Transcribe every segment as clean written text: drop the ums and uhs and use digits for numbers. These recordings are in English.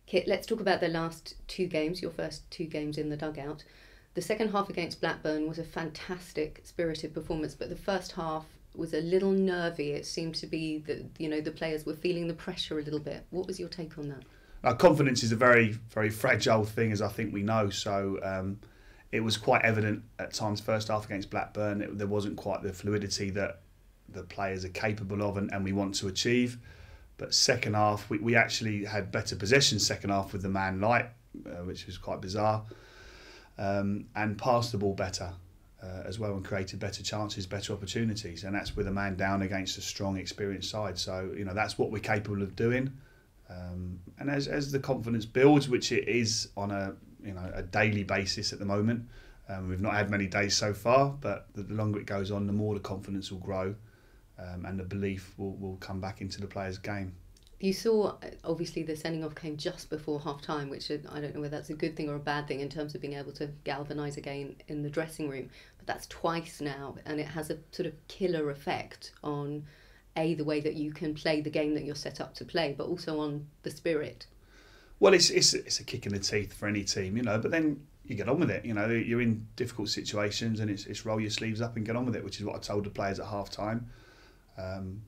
Kit, let's talk about the last two games, your first two games in the dugout. The second half against Blackburn was a fantastic, spirited performance, but the first half was a little nervy. It seemed to be that the players were feeling the pressure a little bit. What was your take on that? Confidence is a very, very fragile thing, as I think we know. So it was quite evident at times, first half against Blackburn, there wasn't quite the fluidity that the players are capable of and we want to achieve. But second half, we actually had better possession second half with the man light, which was quite bizarre, and passed the ball better as well and created better chances, better opportunities. And that's with a man down against a strong, experienced side. So, that's what we're capable of doing. And as the confidence builds, which it is on a daily basis at the moment, we've not had many days so far, but the longer it goes on, the more the confidence will grow. And the belief will come back into the players' game. You saw, obviously, the sending off came just before half-time, which I don't know whether that's a good thing or a bad thing in terms of being able to galvanise again in the dressing room. But that's twice now, and it has a sort of killer effect on, the way that you can play the game that you're set up to play, but also on the spirit. Well, it's a kick in the teeth for any team, but then you get on with it. You're in difficult situations and it's roll your sleeves up and get on with it, which is what I told the players at half-time.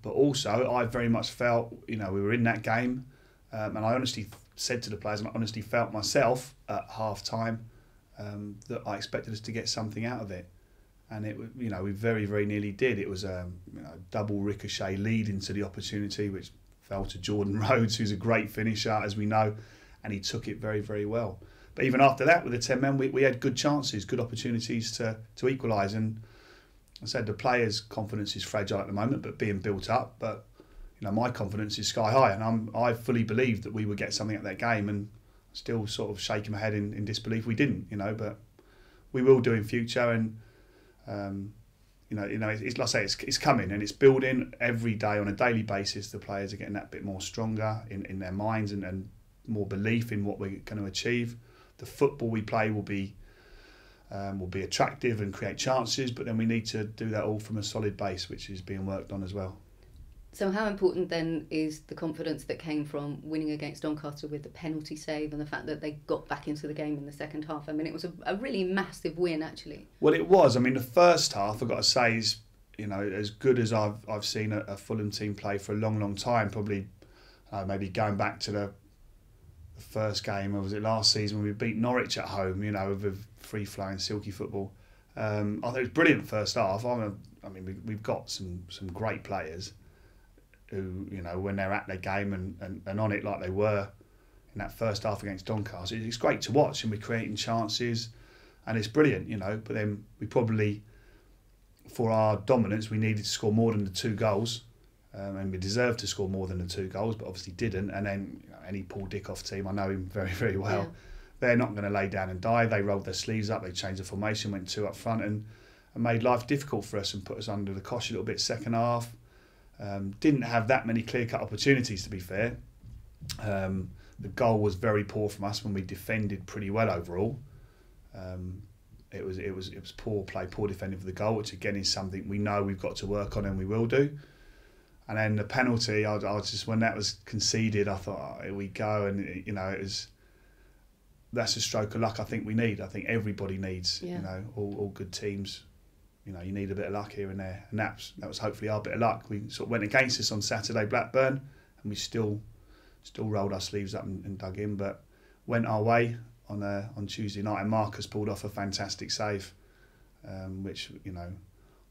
But also, I very much felt, we were in that game, and I honestly said to the players, and I honestly felt myself at half-time that I expected us to get something out of it. And we very, very nearly did. It was a double ricochet lead into the opportunity, which fell to Jordan Rhodes, who's a great finisher, as we know, and he took it very, very well. But even after that, with the 10 men, we had good chances, good opportunities to equalise. And I said the players' confidence is fragile at the moment, but being built up. But my confidence is sky high, and I fully believed that we would get something at that game, and still sort of shaking my head in disbelief we didn't. But we will do in future, and it's like I say, it's coming and it's building every day on a daily basis. The players are getting that bit more stronger in their minds and more belief in what we're going to achieve. The football we play will be attractive and create chances, but then we need to do that all from a solid base, which is being worked on as well. So how important then is the confidence that came from winning against Doncaster with the penalty save and the fact that they got back into the game in the second half? I mean, it was a really massive win, actually. Well, it was. I mean, the first half, I've got to say, is as good as I've seen a Fulham team play for a long, long time. Probably maybe going back to the first game, or was it last season when we beat Norwich at home, with free-flowing, silky football. I thought it was brilliant first half. We've got some great players who, when they're at their game and on it like they were in that first half against Doncaster, it's great to watch, and we're creating chances and it's brilliant, But then we probably, for our dominance, we needed to score more than the 2 goals. And we deserved to score more than the 2 goals, but obviously didn't. And then any Paul Dickoff team, I know him very, very well. Yeah. They're not going to lay down and die. They rolled their sleeves up. They changed the formation, went 2 up front, and made life difficult for us and put us under the cosh a little bit second half. Didn't have that many clear-cut opportunities, to be fair. The goal was very poor from us when we defended pretty well overall. It was poor play, poor defending for the goal, which again is something we know we've got to work on and we will do. And then the penalty, I just, when that was conceded, I thought, here we go. And, that's a stroke of luck I think we need. I think everybody needs, all good teams, you need a bit of luck here and there. And that was hopefully our bit of luck. We sort of went against us on Saturday, Blackburn, and we still rolled our sleeves up and dug in, but went our way on Tuesday night. And Marcus pulled off a fantastic save, which,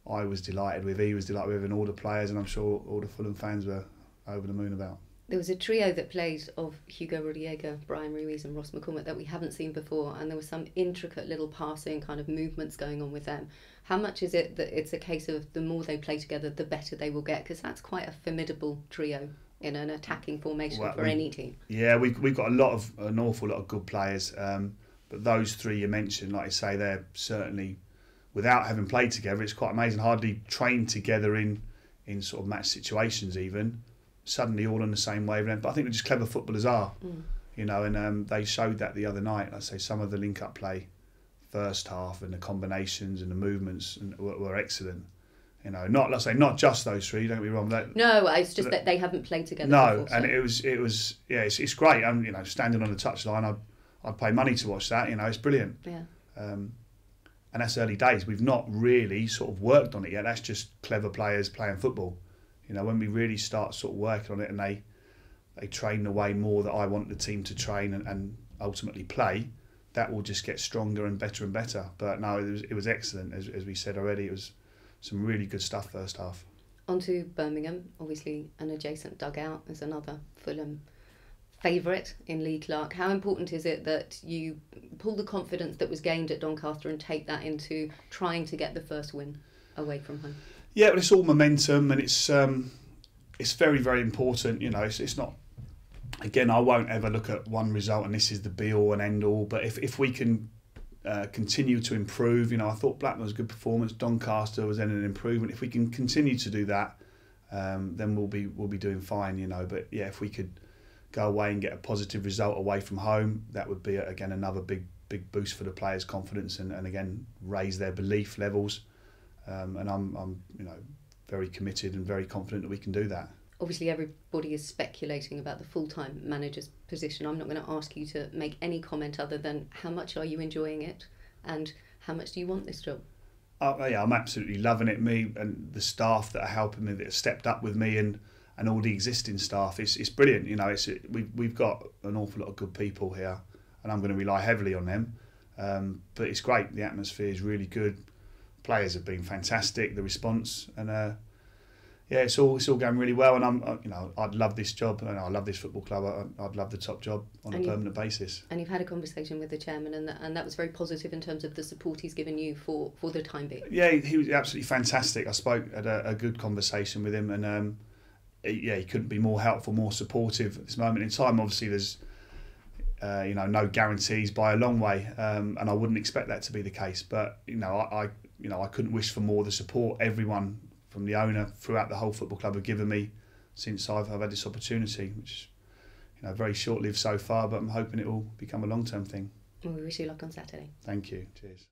I was delighted with, he was delighted with, and all the players, and I'm sure all the Fulham fans were over the moon about. There was a trio that played of Hugo Rodallega, Brian Ruiz and Ross McCormack that we haven't seen before, and there was some intricate little passing kind of movements going on with them. How much is it that it's a case of the more they play together, the better they will get? Because that's quite a formidable trio in an attacking formation for any team. Yeah, we've got an awful lot of good players, but those 3 you mentioned, like I say, they're certainly, without having played together, it's quite amazing, hardly trained together in sort of match situations even, suddenly all on the same wavelength. But I think they're just clever footballers are, and they showed that the other night. I say some of the link-up play first half and the combinations and the movements were excellent. You know, not, let's say, not just those three. Don't get me wrong. No, it's just that they haven't played together. No, before, and so. it was yeah, it's great. And you know, standing on the touchline, I'd pay money to watch that. You know, it's brilliant. Yeah. And that's early days. We've not really sort of worked on it yet. That's just clever players playing football. You know, when we really start sort of working on it and they train the way more that I want the team to train and ultimately play, that will just get stronger and better. But no, it was excellent. As we said already, it was some really good stuff first half. On to Birmingham, obviously an adjacent dugout is another Fulham favourite in Lee Clark. How important is it that you pull the confidence that was gained at Doncaster and take that into trying to get the first win away from home? Yeah, well, it's all momentum, and it's very, very important. You know, it's not. Again, I won't ever look at one result and this is the be all and end all. But if we can continue to improve, you know, I thought Blackburn was a good performance. Doncaster was then an improvement. If we can continue to do that, then we'll be doing fine. You know, but yeah, if we could go away and get a positive result away from home, that would be again another big boost for the players' confidence and again raise their belief levels. And I'm you know, very committed and very confident that we can do that. Obviously, everybody is speculating about the full-time manager's position. I'm not going to ask you to make any comment other than how much are you enjoying it and how much do you want this job? Yeah, I'm absolutely loving it. Me and the staff that are helping me, that have stepped up with me, and all the existing staff, it's brilliant. You know, we've got an awful lot of good people here, and I'm going to rely heavily on them. But it's great. The atmosphere is really good. Players have been fantastic. The response, and yeah, it's all going really well. And you know, I'd love this job, and I love this football club. I'd love the top job on a permanent basis. And you've had a conversation with the chairman, and that was very positive in terms of the support he's given you for the time being. Yeah, he was absolutely fantastic. I had a good conversation with him, and yeah, he couldn't be more helpful, more supportive at this moment in time. Obviously, there's you know, no guarantees by a long way, and I wouldn't expect that to be the case. But you know, I couldn't wish for more. The support everyone from the owner throughout the whole football club have given me since I've had this opportunity, which, you know, very short-lived so far, but I'm hoping it will become a long-term thing. Well, we wish you luck on Saturday. Thank you. Cheers.